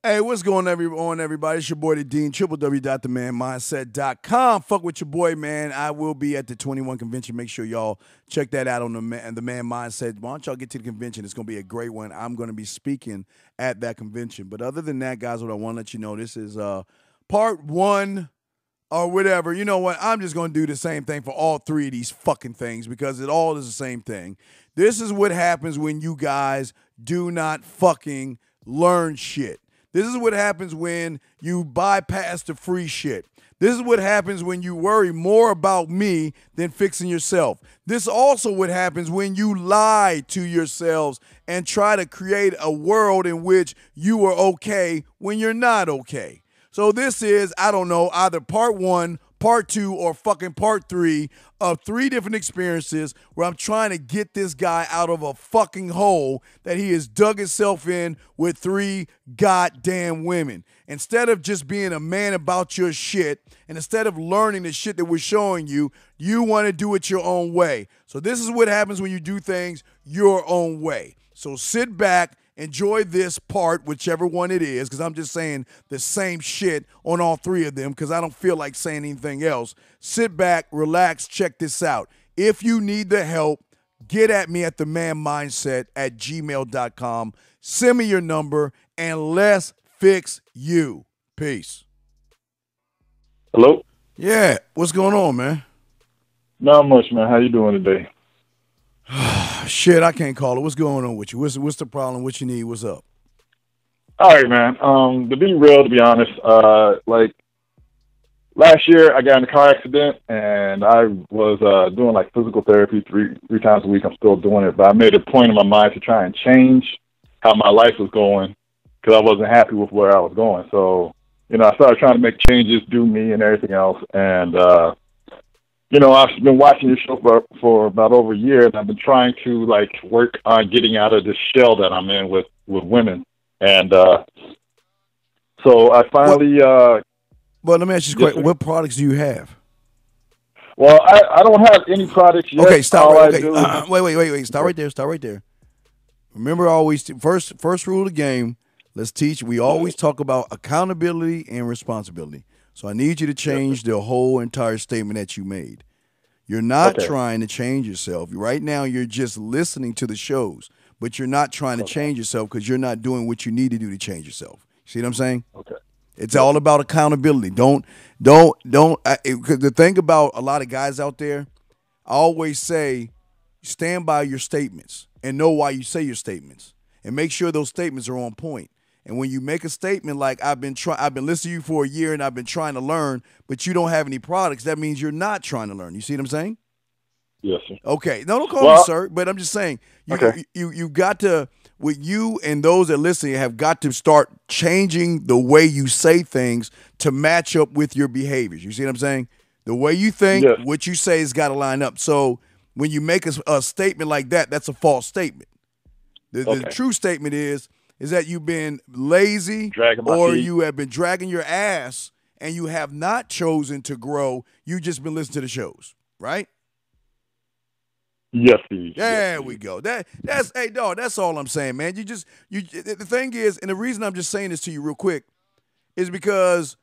Hey, what's going on, everybody? It's your boy, the Dean, www.themanmindset.com. Fuck with your boy, man. I will be at the 21 convention. Make sure y'all check that out on the Man Mindset. Why don't y'all get to the convention? It's going to be a great one. I'm going to be speaking at that convention. But other than that, guys, what I want to let you know, this is part one or whatever. You know what? I'm just going to do the same thing for all three of these fucking things because it all is the same thing. This is what happens when you guys do not fucking learn shit. This is what happens when you bypass the free shit. This is what happens when you worry more about me than fixing yourself. This also what happens when you lie to yourselves and try to create a world in which you are okay when you're not okay. So this is, I don't know, either part one, part two, or fucking part three of three different experiences where I'm trying to get this guy out of a fucking hole that he has dug himself in with three goddamn women. Instead of just being a man about your shit, and instead of learning the shit that we're showing you, you want to do it your own way. So this is what happens when you do things your own way. So sit back, enjoy this part, whichever one it is, because I'm just saying the same shit on all three of them because I don't feel like saying anything else. Sit back, relax, check this out. If you need the help, get at me at themanmindset@gmail.com. Send me your number, and let's fix you. Peace. Hello? Yeah, what's going on, man? Not much, man. How you doing today? Shit, I can't call it. What's going on with you? What's the problem? What you need? What's up? All right, man. To be real, to be honest, like last year I got in a car accident and I was doing like physical therapy three times a week. I'm still doing it, but I made a point in my mind to try and change how my life was going because I wasn't happy with where I was going. So, I started trying to make changes, do me and everything else. And, I've been watching your show for about over a year, and I've been trying to like work on getting out of this shell that I'm in with women. And so I finally. Well, let me ask you this question: what products do you have? Well, I don't have any products yet. Okay, stop. Wait. Stop right there. Stop right there. Remember, always first rule of the game. Let's teach. We always talk about accountability and responsibility. So I need you to change the whole entire statement that you made. You're not trying to change yourself. Right now, you're just listening to the shows, but you're not trying to change yourself because you're not doing what you need to do to change yourself. See what I'm saying? Okay. It's all about accountability. Don't. The thing about a lot of guys out there, I always say, stand by your statements and know why you say your statements, and make sure those statements are on point. And when you make a statement like I've been listening to you for a year and I've been trying to learn, but you don't have any products, that means you're not trying to learn. You see what I'm saying? Yes, sir. Okay. No, don't call me sir, but I'm just saying you got to, with you and those that listen, have got to start changing the way you say things to match up with your behaviors. You see what I'm saying? The way you think, what you say has got to line up. So when you make a statement like that, that's a false statement. The true statement is that you've been lazy or you have been dragging your ass and you have not chosen to grow. You've just been listening to the shows, right? Yes, please. There we go. That's hey dog, that's all I'm saying, man. The thing is, and the reason I'm just saying this to you real quick is because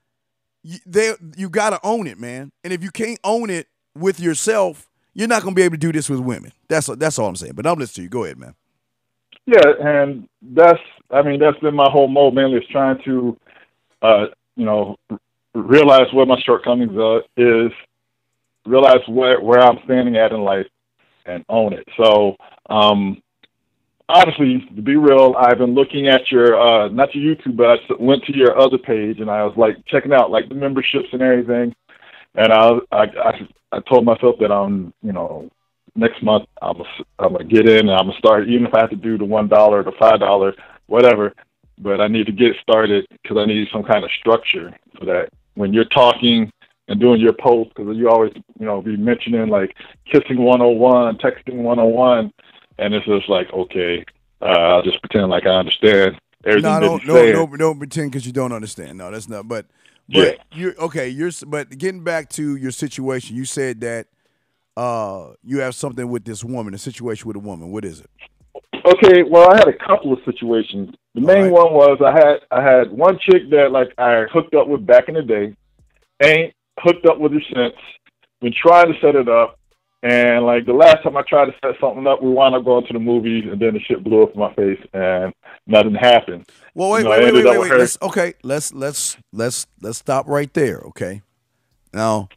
you got to own it, man. And if you can't own it with yourself, you're not going to be able to do this with women. That's all I'm saying. But I'm listening to you. Go ahead, man. Yeah, and that's been my whole mode, mainly is trying to, realize what my shortcomings is, realize where I'm standing at in life, and own it. So, honestly, to be real, I've been looking at your, not your YouTube, but I went to your other page, and I was like checking out like the memberships and everything, and I told myself that next month I'm gonna get in and I'm gonna start, even if I have to do the $1 or the $5, whatever. But I need to get started because I need some kind of structure so that when you're talking and doing your posts, because you always be mentioning like kissing 101, texting 101, and it's just like I'll just pretend like I understand everything. Don't pretend because you don't understand. No, that's not. But but getting back to your situation, you said that you have something with this woman, a situation with a woman. What is it? Okay, well, I had a couple of situations. The All main right. one was I had one chick that like I hooked up with back in the day. Ain't hooked up with her since. Been trying to set it up, and like the last time I tried to set something up, we wound up going to the movies, and then the shit blew up in my face, and nothing happened. Well, You wait, know, wait, I wait, wait, ended up wait, with wait. her. Let's stop right there. Okay. Now,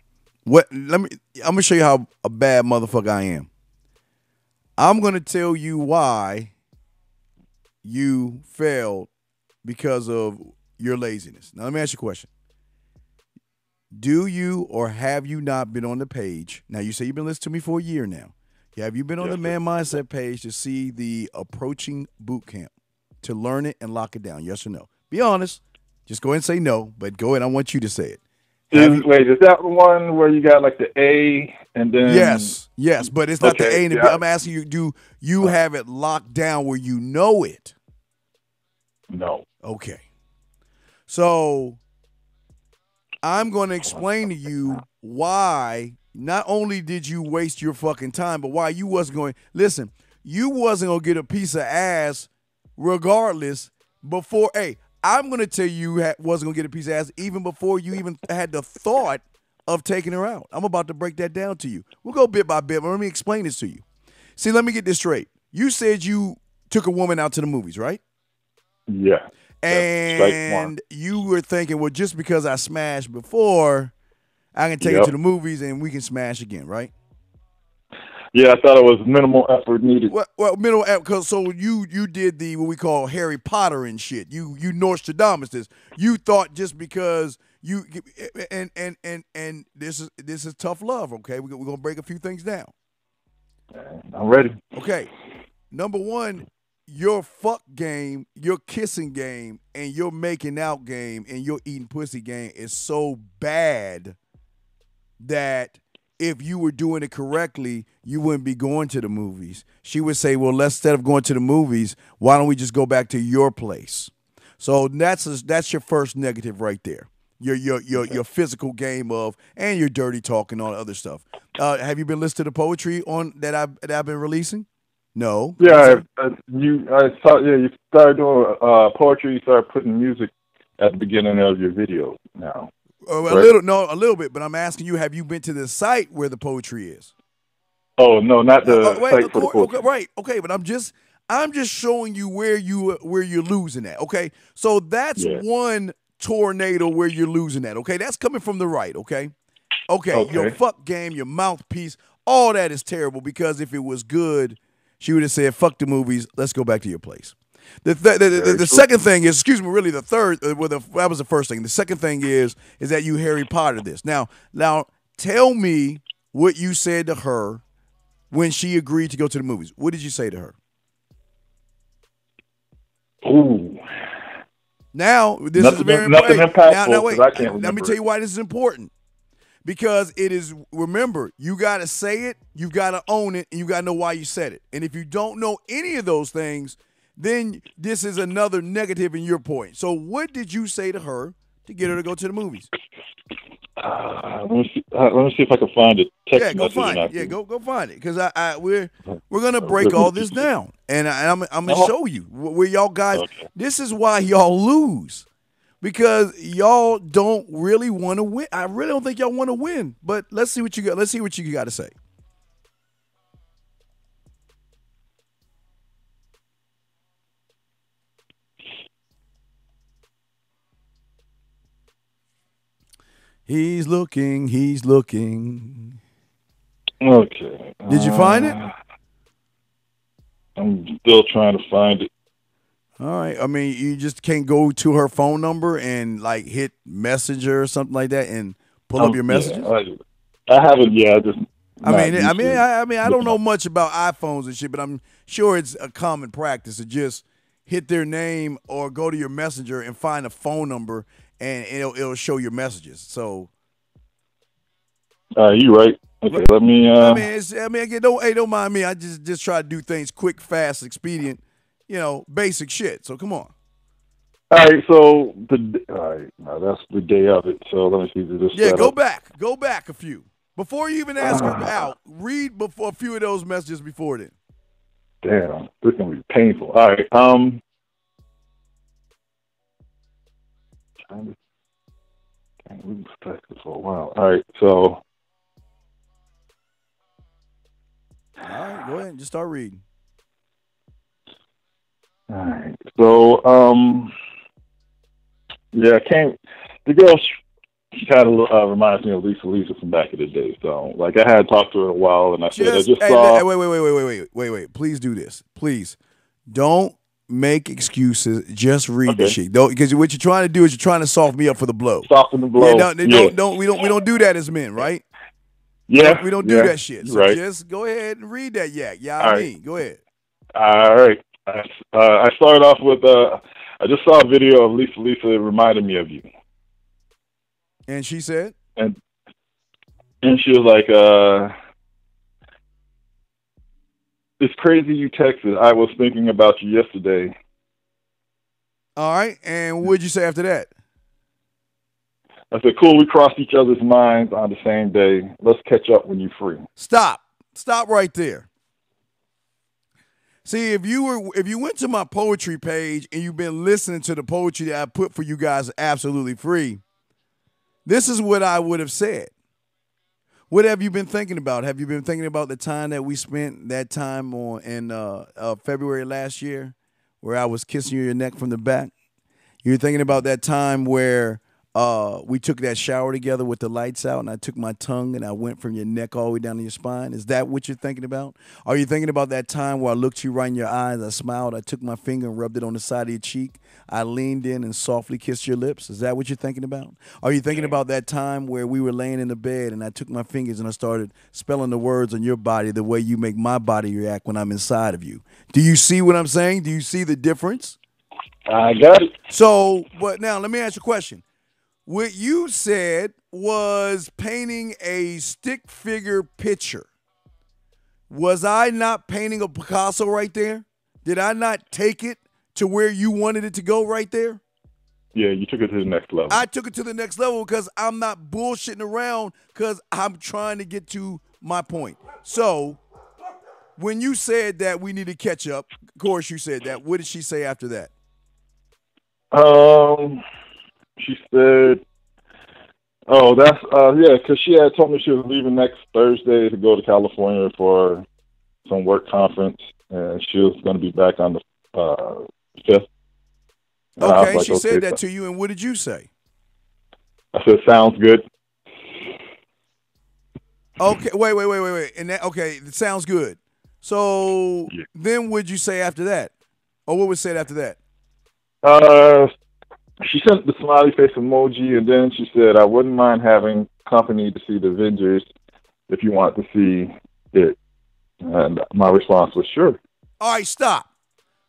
what? Let me. I'm gonna show you how a bad motherfucker I am. I'm gonna tell you why you failed because of your laziness. Now, let me ask you a question. Do you or have you not been on the page? Now, you say you've been listening to me for a year now. Have you been on Yes, the sir. Man Mindset page to see the approaching boot camp to learn it and lock it down? Yes or no? Be honest. Just go ahead and say no, but go ahead. I want you to say it. Have you? Wait, is that the one where you got like the A and then? Yes, yes, but it's not the Okay, A and the B. yeah. I'm asking you, do you have it locked down where you know it? No. Okay. So I'm going to explain to you why not only did you waste your fucking time, but why you wasn't going. Listen, you wasn't going to get a piece of ass regardless before. Hey, I'm going to tell you wasn't going to get a piece of ass even before you even had the thought of taking her out. I'm about to break that down to you. We'll go bit by bit, but let me explain this to you. See, let me get this straight. You said you took a woman out to the movies, right? Yeah. Strike one. And you were thinking, well, just because I smashed before, I can take her Yep. to the movies and we can smash again, right? Yeah, I thought it was minimal effort needed. Well, middle, cause so you did the what we call Harry Potter and shit. You Nostradamus this. You thought just because you and this is tough love. Okay, we're gonna break a few things down. I'm ready. Okay, number one, your fuck game, your kissing game, and your making out game, and your eating pussy game is so bad that if you were doing it correctly, you wouldn't be going to the movies. She would say, well, instead of going to the movies, why don't we just go back to your place? So that's your first negative right there. Your physical game of and your dirty talk and all the other stuff. Have you been listening to poetry on that I've been releasing? No. Yeah, I saw. Yeah, you started doing poetry. You started putting music at the beginning of your video now. A little bit. But I'm asking you, have you been to the site where the poetry is? Oh no, not the Wait, site for the poetry. okay, right, okay. But I'm just showing you where you're losing at. Okay, so that's one tornado where you're losing at. Okay, that's coming from the right. Okay, your fuck game, your mouthpiece, all that is terrible because if it was good, she would have said, fuck the movies, let's go back to your place. The second thing is, excuse me, really the third, that was the first thing. The second thing is that you Harry Potter this. Now, tell me what you said to her when she agreed to go to the movies. What did you say to her? Ooh. Now, this is very important. Nothing impactful. Now, wait, I can't remember. let me tell you why this is important. Because it is, remember, you got to say it, you got to own it, and you got to know why you said it. And if you don't know any of those things, then this is another negative in your point. So what did you say to her to get her to go to the movies? Let me see if I can find it. Yeah, go find it. Yeah, go find it. Because we're gonna break all this down, and I'm gonna show you where y'all guys. Okay. This is why y'all lose. Because y'all don't really want to win. I really don't think y'all want to win. But let's see what you got. Let's see what you got to say. He's looking. He's looking. Okay. Did you find it? I'm still trying to find it. All right. I mean, you just can't go to her phone number and like hit Messenger or something like that and pull up your messages. Yeah, I haven't. Yeah, I don't know much about iPhones and shit, but I'm sure it's a common practice to just hit their name or go to your Messenger and find a phone number, and it'll show your messages. So, you right. Okay, let me. Don't mind me. I just try to do things quick, fast, expedient. Basic shit. So come on. All right. So now that's the day of it. So let me see this. Yeah, go back a few before you even ask her out. Read before a few of those messages before then. Damn, this is gonna be painful. All right. Trying to lose Texas for a while. All right, so All right, go ahead and just start reading. all right, so yeah, I can't. The girl, she kind of reminds me of Lisa from back in the day. So, like, I had talked to her in a while, and I said I Just just hey, saw. wait. Please do this. Please don't make excuses. Just read the Okay, shit. Don't, because what you're trying to do is you're trying to soften me up for the blow. soften the Yeah, blow. Yeah, we don't do that as men, right? yeah, We don't do yeah. that shit. You're So right. just go ahead and read that yak. Yeah, I All right, mean, go ahead. all right. I started off with I just saw a video of Lisa. It reminded me of you, And she said, and she was like, "It's crazy you texted. I was thinking about you yesterday." "All right." And what'd you say after that? I said, "Cool. We crossed each other's minds on the same day. Let's catch up when you're free." Stop. Stop right there. See, if you went to my poetry page and you've been listening to the poetry that I put for you guys absolutely free, this is what I would have said. What have you been thinking about? Have you been thinking about the time that we spent that time on in February last year, where I was kissing you your neck from the back? You're thinking about that time where we took that shower together with the lights out, and I took my tongue and I went from your neck all the way down to your spine. Is that what you're thinking about? Are you thinking about that time where I looked you right in your eyes, I smiled, I took my finger and rubbed it on the side of your cheek, I leaned in and softly kissed your lips? Is that what you're thinking about? Are you thinking about that time where we were laying in the bed and I took my fingers and I started spelling the words on your body the way you make my body react when I'm inside of you? Do you see what I'm saying? Do you see the difference? I got it. So, but now let me ask you a question. What you said was painting a stick figure picture. Was I not painting a Picasso right there? Did I not take it to where you wanted it to go right there? Yeah, you took it to the next level. I took it to the next level because I'm not bullshitting around, because I'm trying to get to my point. So, when you said that we need to catch up, of course you said that. What did she say after that? She said, "Oh, that's yeah," because she had told me she was leaving next Thursday to go to California for some work conference, and she was going to be back on the 5th. And I was Okay, like, she okay, said that to you, and what did you say? I said, "Sounds good." Okay, wait. And that, okay, it sounds good. So Yeah. then what'd you say after that? Or what was said after that? She sent the smiley face emoji, and then she said, "I wouldn't mind having company to see the Avengers if you want to see it." And my response was, "Sure." All right, stop.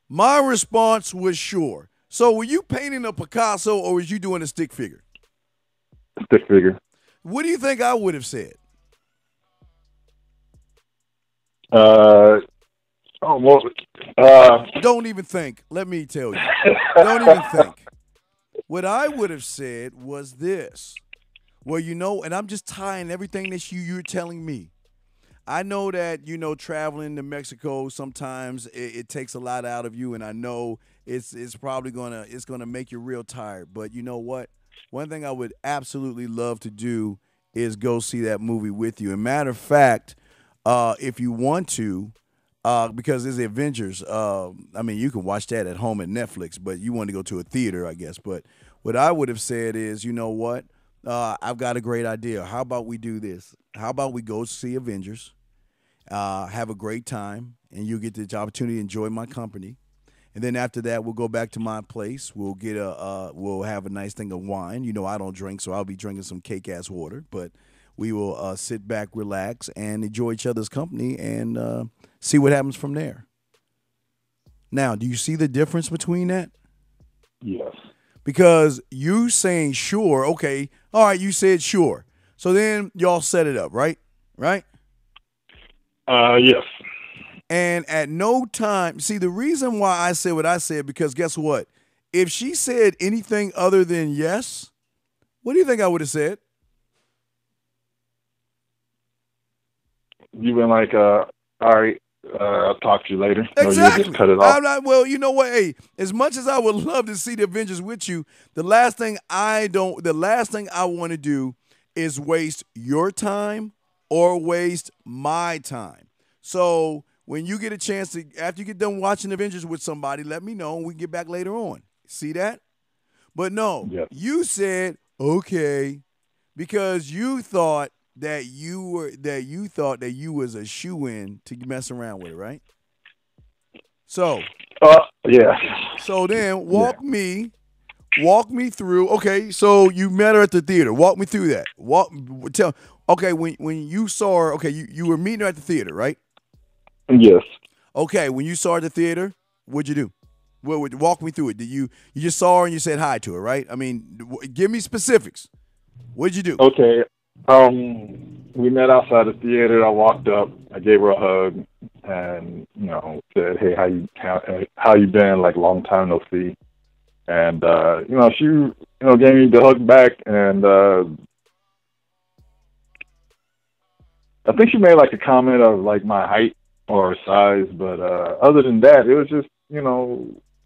My response was sure. So were you painting a Picasso or was you doing a stick figure? Stick figure. What do you think I would have said? Oh, well, Don't even think. Let me tell you. Don't even think. What I would have said was this. Well, you know, and I'm just tying everything that you're telling me. I know that, you know, traveling to Mexico, sometimes it takes a lot out of you, and I know it's probably gonna make you real tired. But you know what? One thing I would absolutely love to do is go see that movie with you. And matter of fact, if you want to, because it's the Avengers. I mean, you can watch that at home at Netflix, but you want to go to a theater, I guess. But what I would have said is, you know what? I've got a great idea. How about we do this? How about we go see Avengers, have a great time, and you get the opportunity to enjoy my company. And then after that, we'll go back to my place. We'll get we'll have a nice thing of wine. You know, I don't drink, so I'll be drinking some cake ass water. But we will sit back, relax, and enjoy each other's company, and see what happens from there. Now, do you see the difference between that? yes. Because you saying sure, okay, all right, you said sure. So then y'all set it up, right? Right? Yes. And at no time, see, the reason why I said what I said, because guess what? If she said anything other than yes, what do you think I would have said? You been like, all right, I'll talk to you later. No, you'll just Exactly. cut it off. I'm not. Well, you know what? Hey, as much as I would love to see the Avengers with you, the last thing I want to do is waste your time or waste my time. So when you get a chance to, after you get done watching Avengers with somebody, let me know and we can get back later on. See that? But no, Yes. you said okay because you thought that you was a shoe in to mess around with it, right? So Yeah. so then Yeah. walk me through. Okay, so you met her at the theater. Walk me through that. Tell. Okay, when you saw her, okay, you were meeting her at the theater, right? Yes. Okay, when you saw her at the theater, what'd you do? Walk me through it. Did you just saw her and you said hi to her, right? I mean, give me specifics. What'd you do? Okay. We met outside the theater. I walked up. I gave her a hug, and said, "Hey, how you been? Like, long time no see." And she gave me the hug back, and I think she made like a comment of like my height or size, but other than that, it was just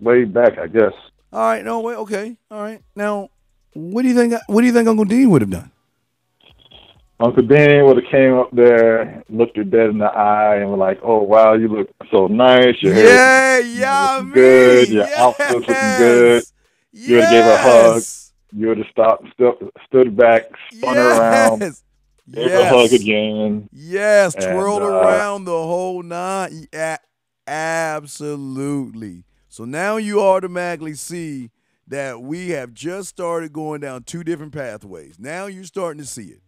laid back, I guess. All right, no, wait, okay, all right. Now, what do you think? What do you think Uncle Dean would have done? Uncle Dean would have came up there, looked her dead in the eye, and was like, "Oh wow, you look so nice. Your hair, looking good. Your outfit's looking good." You would have gave her a hug. Yes. You would have stood back, spun her around, gave her a hug again. Yes, and, twirled around the whole nine. Yeah, absolutely. So now you automatically see that we have just started going down two different pathways. Now you're starting to see it.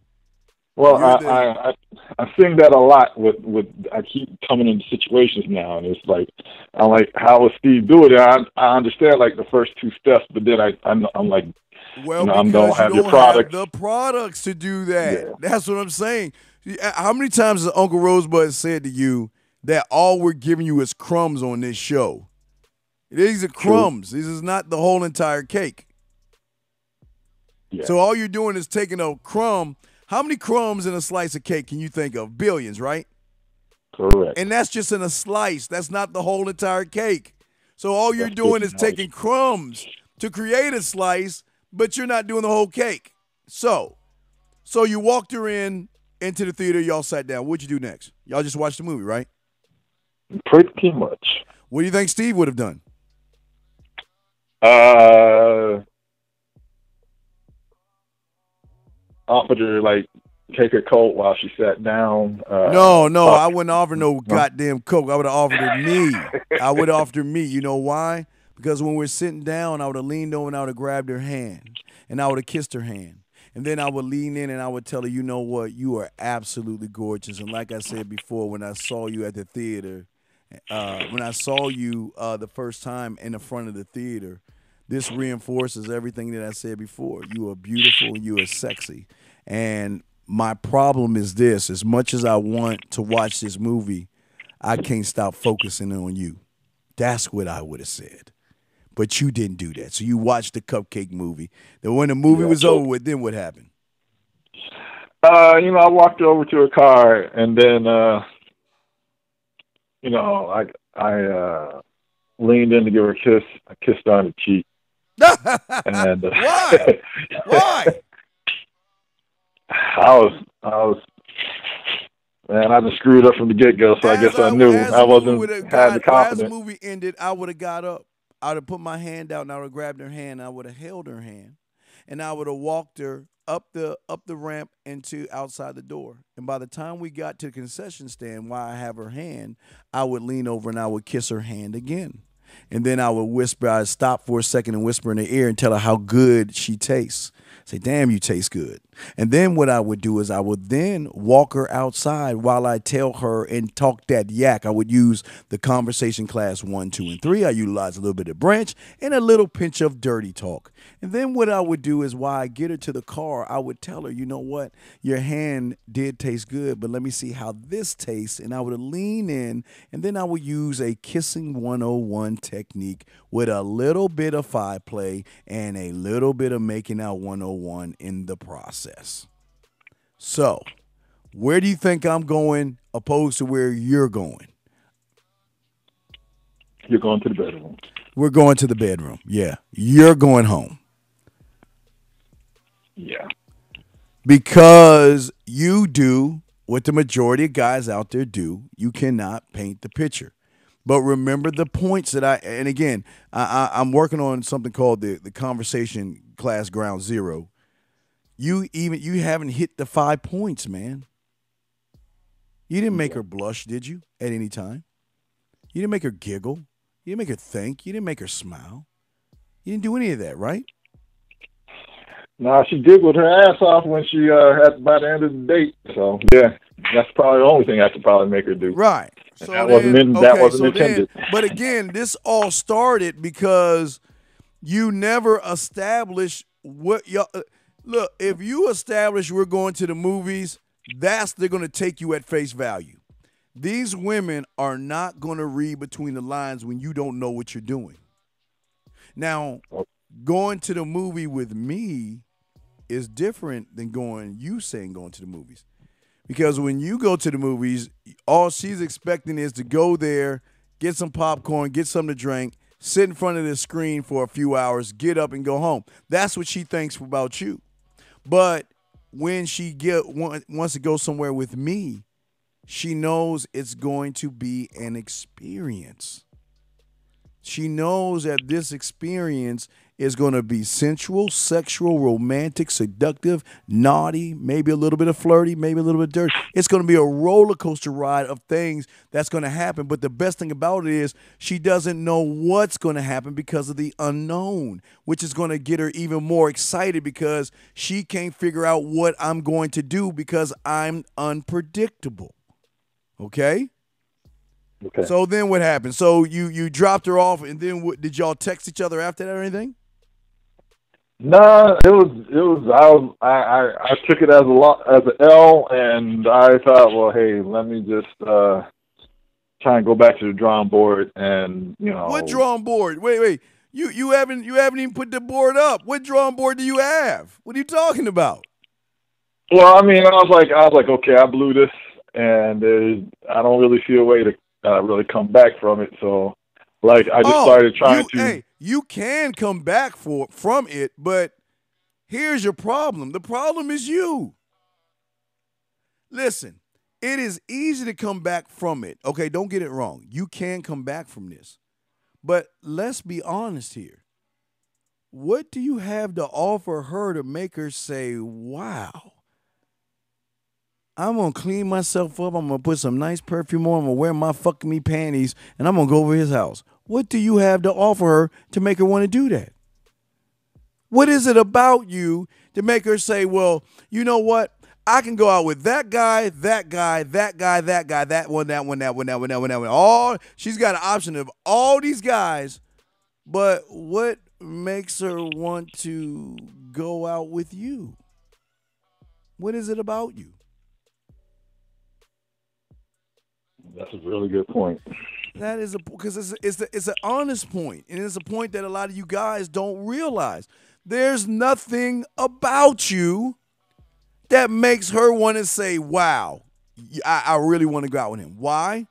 Well, I sing that a lot with I keep coming into situations now, and it's like I'm like, how would Steve do it? And I understand like the first two steps, but then I'm like, well, I because don't have you your don't products. have the products to do that. Yeah. That's what I'm saying. How many times has Uncle Rosebud said to you that all we're giving you is crumbs on this show? These are crumbs. True. This is not the whole entire cake. Yeah. So all you're doing is taking a crumb. How many crumbs in a slice of cake can you think of? Billions, right? Correct. And that's just in a slice. That's not the whole entire cake. So all you're doing is taking crumbs to create a slice, but you're not doing the whole cake. So you walked her into the theater. Y'all sat down. What'd you do next? Y'all just watched the movie, right? Pretty much. What do you think Steve would have done? Offered her like take her coat while she sat down. No, I wouldn't offer no goddamn Coke. I would have offered her me. I would have offered her me. You know why? Because when we're sitting down, I would have leaned over and I would have grabbed her hand and I would have kissed her hand. And then I would lean in and I would tell her, you know what? You are absolutely gorgeous. And like I said before, when I saw you at the theater, when I saw you the first time in the front of the theater, this reinforces everything that I said before. You are beautiful and you are sexy. And my problem is this. As much as I want to watch this movie, I can't stop focusing on you. That's what I would have said. But you didn't do that. So you watched the Cupcake movie. Then when the movie was over with, then what happened? I walked her over to her car, and then, I leaned in to give her a kiss. I kissed her on the cheek. And Why? Why? I was, man, I just screwed up from the get-go, so I guess I knew I wasn't had the confidence. As the movie ended, I would have got up. I would have put my hand out and I would have grabbed her hand and I would have held her hand and I would have walked her up the ramp into outside the door. And by the time we got to the concession stand while I have her hand, I would lean over and I would kiss her hand again. And then I would whisper, I'd stop for a second and whisper in her ear and tell her how good she tastes. Say, damn, you taste good. And then what I would do is I would then walk her outside while I tell her and talk that yak. I would use the conversation class 1, 2, and 3. I utilize a little bit of Branch and a little pinch of dirty talk. And then what I would do is while I get her to the car, I would tell her, you know what? Your hand did taste good, but let me see how this tastes. And I would lean in, and then I would use a kissing 101 technique with a little bit of five play and a little bit of making out 101 in the process. So, where do you think I'm going opposed to where you're going? You're going to the bedroom. We're going to the bedroom. Yeah. You're going home. Yeah. Because you do what the majority of guys out there do. You cannot paint the picture. But remember the points that and again, I'm working on something called the conversation class ground zero. You haven't hit the 5 points, man. You didn't make her blush, did you, at any time? You didn't make her giggle. You didn't make her think. You didn't make her smile. You didn't do any of that, right? Nah, she giggled her ass off when she had by the end of the date. So yeah, that's probably the only thing I could probably make her do. Right. So that wasn't intended. But again, this all started because you never established what y'all look. If you establish we're going to the movies, they're going to take you at face value. These women are not going to read between the lines when you don't know what you're doing. Now, going to the movie with me is different than going to the movies. Because when you go to the movies, all she's expecting is to go there, get some popcorn, get something to drink, sit in front of the screen for a few hours, get up and go home. That's what she thinks about you. But when she wants to go somewhere with me, she knows it's going to be an experience. She knows that this experience is going to be sensual, sexual, romantic, seductive, naughty, maybe a little bit of flirty, maybe a little bit dirty. It's going to be a roller coaster ride of things that's going to happen. But the best thing about it is she doesn't know what's going to happen because of the unknown, which is going to get her even more excited because she can't figure out what I'm going to do because I'm unpredictable. Okay? Okay. So then what happened? So you dropped her off, and then did y'all text each other after that or anything? Nah, it was. I took it as an L, and I thought, well, hey, let me just try and go back to the drawing board, and What drawing board? Wait. You haven't even put the board up. What drawing board do you have? What are you talking about? Well, I mean, I was like, okay, I blew this, and I don't really see a way to really come back from it. So, like, I just started trying to. Hey, you can come back from it, but here's your problem. The problem is you. Listen, it is easy to come back from it. Okay, don't get it wrong. You can come back from this. But let's be honest here. What do you have to offer her to make her say, wow? I'm going to clean myself up. I'm going to put some nice perfume on. I'm going to wear my fucking me panties, and I'm going to go over his house. What do you have to offer her to make her want to do that? What is it about you to make her say, well, you know what? I can go out with that guy, that guy, that guy, that guy, that one, that one, that one, that one, that one, that one. She's got an option of all these guys, but what makes her want to go out with you? What is it about you? That's a really good point. That is because it's an honest point, and it's a point that a lot of you guys don't realize. There's nothing about you that makes her want to say, wow, I really want to go out with him. Why?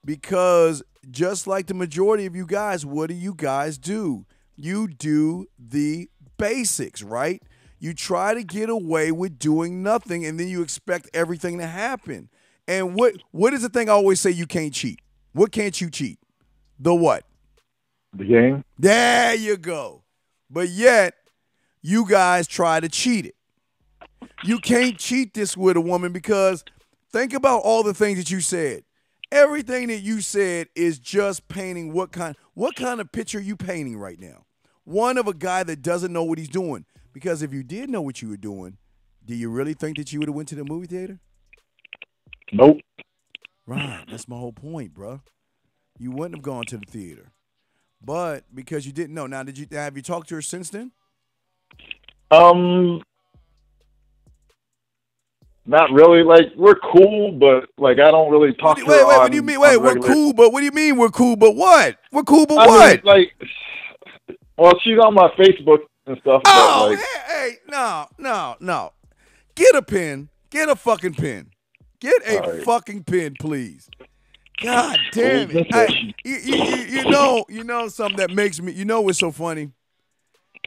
Because just like the majority of you guys, what do you guys do? You do the basics, right? You try to get away with doing nothing, and then you expect everything to happen. And what is the thing I always say you can't cheat? What can't you cheat? The what? The game. There you go. But yet, you guys try to cheat it. You can't cheat this with a woman because think about all the things that you said. Everything that you said is just painting what kind of picture are you painting right now? One of a guy that doesn't know what he's doing. Because if you did know what you were doing, do you really think that you would have went to the movie theater? Nope. Right. That's my whole point, bro. You wouldn't have gone to the theater. But because you didn't know. Now, have you talked to her since then? Not really. Like, we're cool, but like I don't really talk to her. What do you mean? Wait, we're cool, but what do you mean we're cool, but what? We're cool, but what? Mean, well, she's on my Facebook and stuff. Oh, but hey, no. Get a pen. Get a fucking pen. Get a fucking pen, please. God damn it! You know something that makes me. You know what's so funny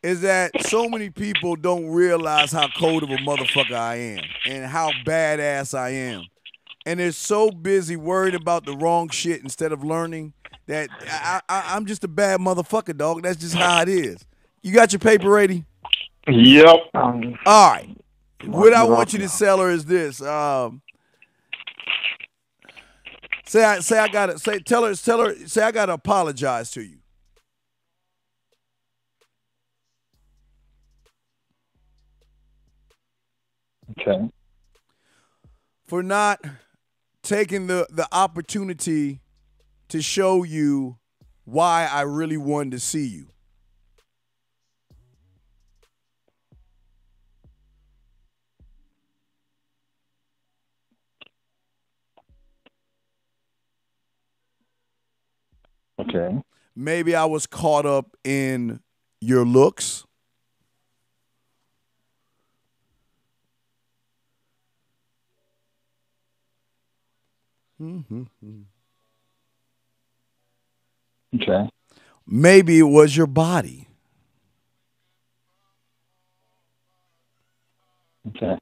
is that so many people don't realize how cold of a motherfucker I am and how badass I am, and they're so busy worried about the wrong shit instead of learning that I'm just a bad motherfucker, dog. That's just how it is. You got your paper ready? Yep. All right. What I want you to sell her is this. Tell her say I gotta apologize to you. Okay. For not taking the opportunity to show you why I really wanted to see you. Okay. Maybe I was caught up in your looks. Okay. Maybe it was your body. Okay.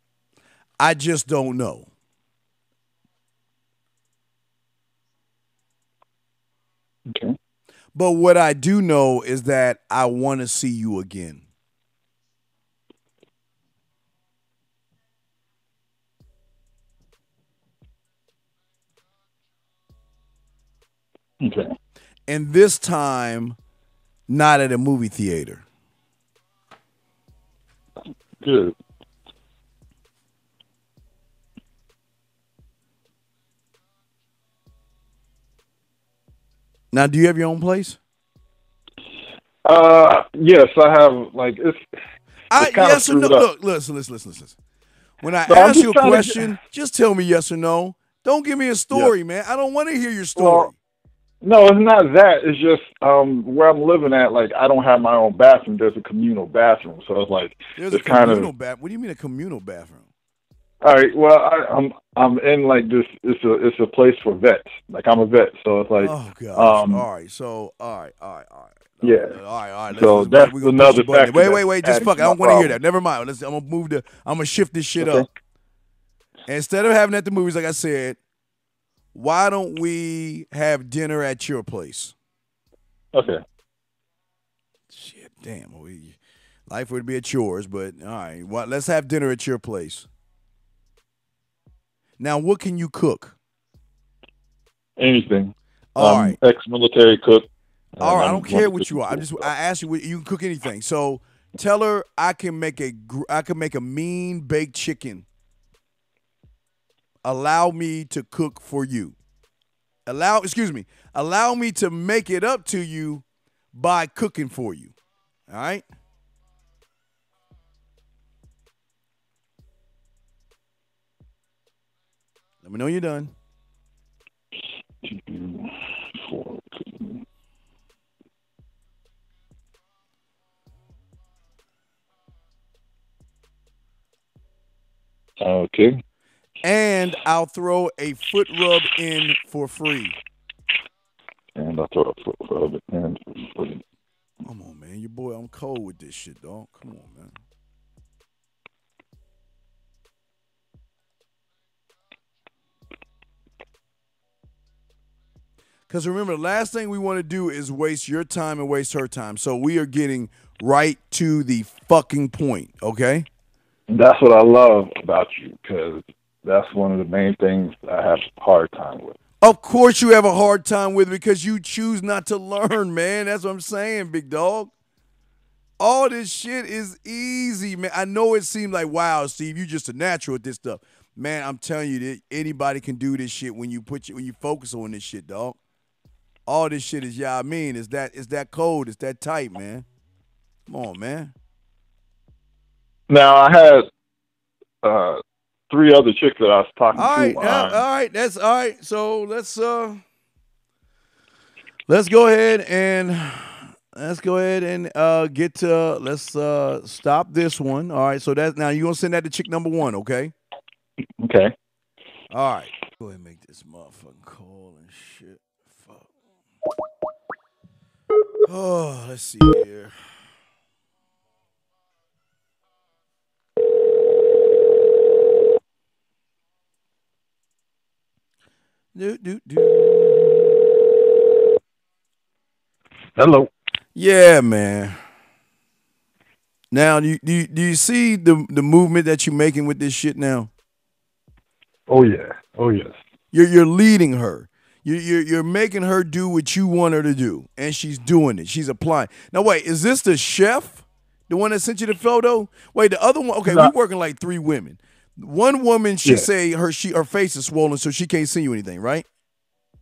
I just don't know. Okay. But what I do know is that I want to see you again. Okay. And this time, not at a movie theater. Good. Now, do you have your own place? Yes, I have. Like it's kind Yes of or no? screwed up. Look, listen. When I So I'm ask just you a trying question, just tell me yes or no. Don't give me a Yeah. story, man. I don't want to hear your story. Well, no, it's not that. It's just where I'm living at. Like I don't have my own bathroom. There's a communal bathroom, so it's like There's a it's kind of communal bathroom. What do you mean a communal bathroom? all right. Well, I'm in like this. It's a place for vets. Like I'm a vet, so it's like Oh gosh. um All right. So all right. yeah. All right. So that's We're gonna push another the button. factor. Wait. That's Just adding fuck it. to I my don't want to hear problem. that. Never mind. I'm gonna I'm gonna shift this shit Okay. up. Instead of having it at the movies, like I said, why don't we have dinner at your place? Okay. Shit, damn. Life would be at yours, but all right. Well, let's have dinner at your place. Now, what can you cook? Anything. All right. Ex-military cook. All And right. I I'm don't care going to what you are. cooking school. I asked you. You can cook anything. So tell her I can make a mean baked chicken. Allow me to cook for you. Allow me to make it up to you by cooking for you. All right? Let me know you're done. So, okay. And I'll throw a foot rub in for free. And I thought I put it in. Come on, man. Your boy, I'm cold with this shit, dog. Come on, man. Because remember, the last thing we want to do is waste your time and waste her time. So we are getting right to the fucking point, okay? That's what I love about you, because that's one of the main things I have a hard time with. Of course you have a hard time with it because you choose not to learn, man. That's what I'm saying, big dog. All this shit is easy, man. I know it seems like, wow, Steve, you just a natural at this stuff. Man, I'm telling you that anybody can do this shit when you focus on this shit, dog. All this shit is, yeah, I mean, it's that cold, it's that tight, man. Come on, man. Now, I had three other chicks that I was talking All right, to. all right, that's all right. So let's go ahead and get to stop this one. All right, so that's now you're gonna send that to chick number one, okay? Okay. All right. Go ahead and make this motherfucking call and shit. Fuck. Oh, let's see here. Do. Hello. Yeah, man. Now, do you see the movement that you're making with this shit now? Oh yeah. Oh yes. You're leading her. You're making her do what you want her to do, and she's doing it. She's applying. Now, wait, is this the chef, the one that sent you the photo? Wait, the other one. Okay, No. we working like 3 women. One woman, she Yeah. say her face is swollen, so she can't see you anything, right?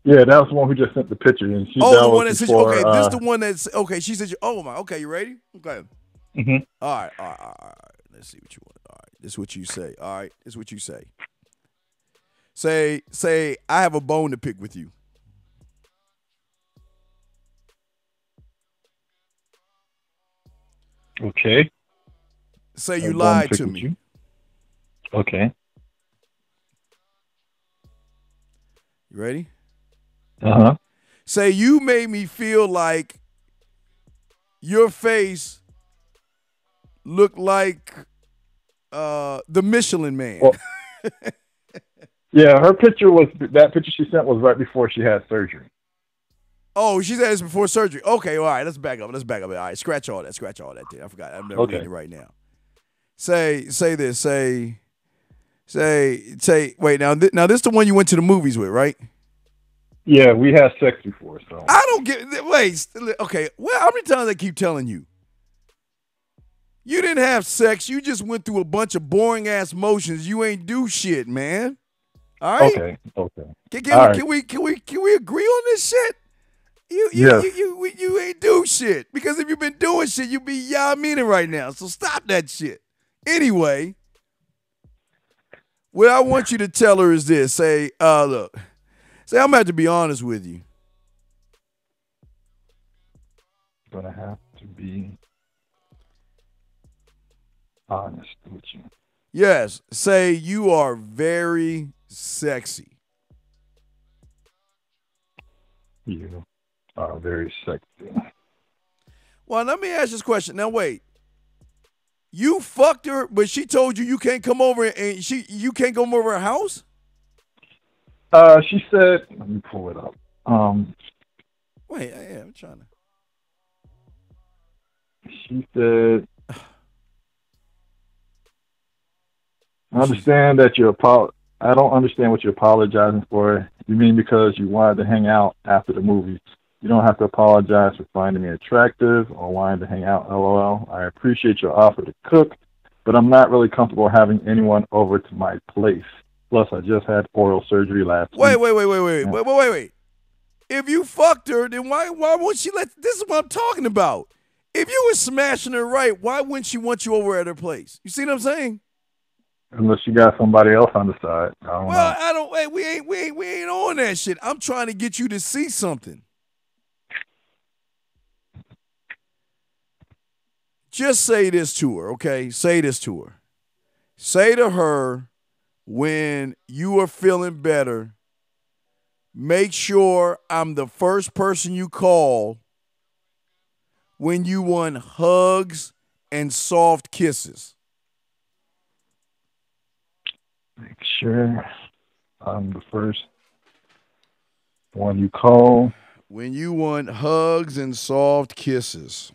Yeah, that was the one who just sent the picture, and she. Oh, That the was one that sent you. before. Okay, this the one that's okay. She said, "Oh my, okay, you ready? Okay, Mm-hmm. all right, all right, all right, all right. Let's see what you want. All right, this is what you say. All right, this is what you say. Say, I have a bone to pick with you. Okay. Say you lied to me. You. Okay. You ready? Uh-huh. Say you made me feel like your face looked like the Michelin Man. Well, yeah, her picture was that picture she sent was right before she had surgery. Oh, she said this before surgery. Okay, all right, let's back up. All right, scratch all that. Dude. I forgot. I'm never reading it right now. Say this. Say. Wait, now this is the one you went to the movies with, right? Yeah, we had sex before, so. I don't get. Wait. Okay. Well, how many times I keep telling you? You didn't have sex. You just went through a bunch of boring ass motions. You ain't do shit, man. All right. Okay. Can we agree on this shit? You ain't do shit, because if you've been doing shit, you be meaning right now. So stop that shit. Anyway, what I want you to tell her is this. Say, look. Say, I'm gonna have to be honest with you. Gonna have to be honest with you. Yes. Say you are very sexy. You are very sexy. Well, let me ask this question. Now, wait. You fucked her, but she told you can't come over, and you can't come over her house? She said, let me pull it up. Wait, yeah, I'm trying to. She said, I understand that I don't understand what you're apologizing for. You mean because you wanted to hang out after the movie? You don't have to apologize for finding me attractive or wanting to hang out, LOL. I appreciate your offer to cook, but I'm not really comfortable having anyone over to my place. Plus, I just had oral surgery last week. Wait. If you fucked her, then why won't she let? This is what I'm talking about. If you were smashing her right, why wouldn't she want you over at her place? You see what I'm saying? Unless you got somebody else on the side. I don't know. I don't. Hey, we ain't on that shit. I'm trying to get you to see something. Just say this to her, okay? Say this to her. Say to her, when you are feeling better, make sure I'm the first person you call when you want hugs and soft kisses. Make sure I'm the first one you call when you want hugs and soft kisses.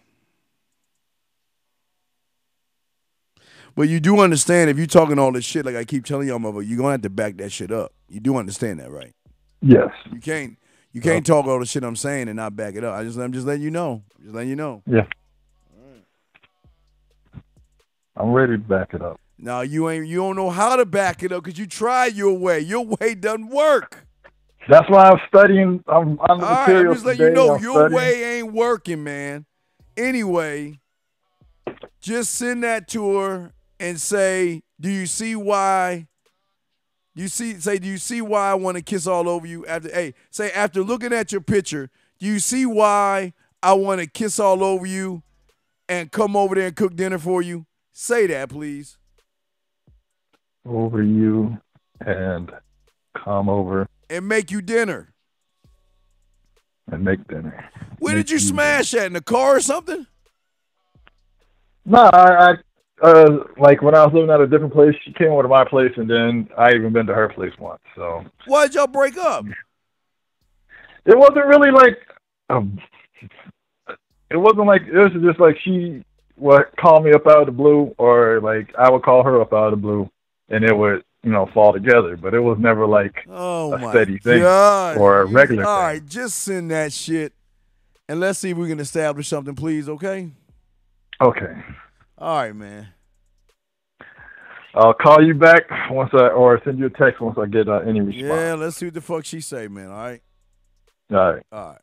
But you do understand, if you're talking all this shit like I keep telling y'all, mother, you're gonna have to back that shit up. You do understand that, right? Yes. You can't talk all the shit I'm saying and not back it up. I'm just letting you know. Just letting you know. Yeah. All right. I'm ready to back it up. No, you don't know how to back it up because you tried your way. Your way doesn't work. That's why I'm studying. I'm on the material. I'm just letting you know your way ain't working, man. Anyway, just send that to her and say, do you see why? Do you see why I want to kiss all over you? After looking at your picture, do you see why I want to kiss all over you and come over there and cook dinner for you? Say that, please. Over you and come over and make you dinner. and make dinner. Where did you smash at? In the car or something? No, like when I was living at a different place, she came over to my place, and then I even been to her place once. So why'd y'all break up? It wasn't really like, it wasn't like, it was just like she would call me up out of the blue, or like I would call her up out of the blue, and it would, fall together. But it was never like a steady thing or a regular thing. All right, just send that shit, and let's see if we can establish something, please, okay? Okay. All right, man. I'll call you back or send you a text once I get any response. Yeah, let's see what the fuck she say, man, all right? All right. All right.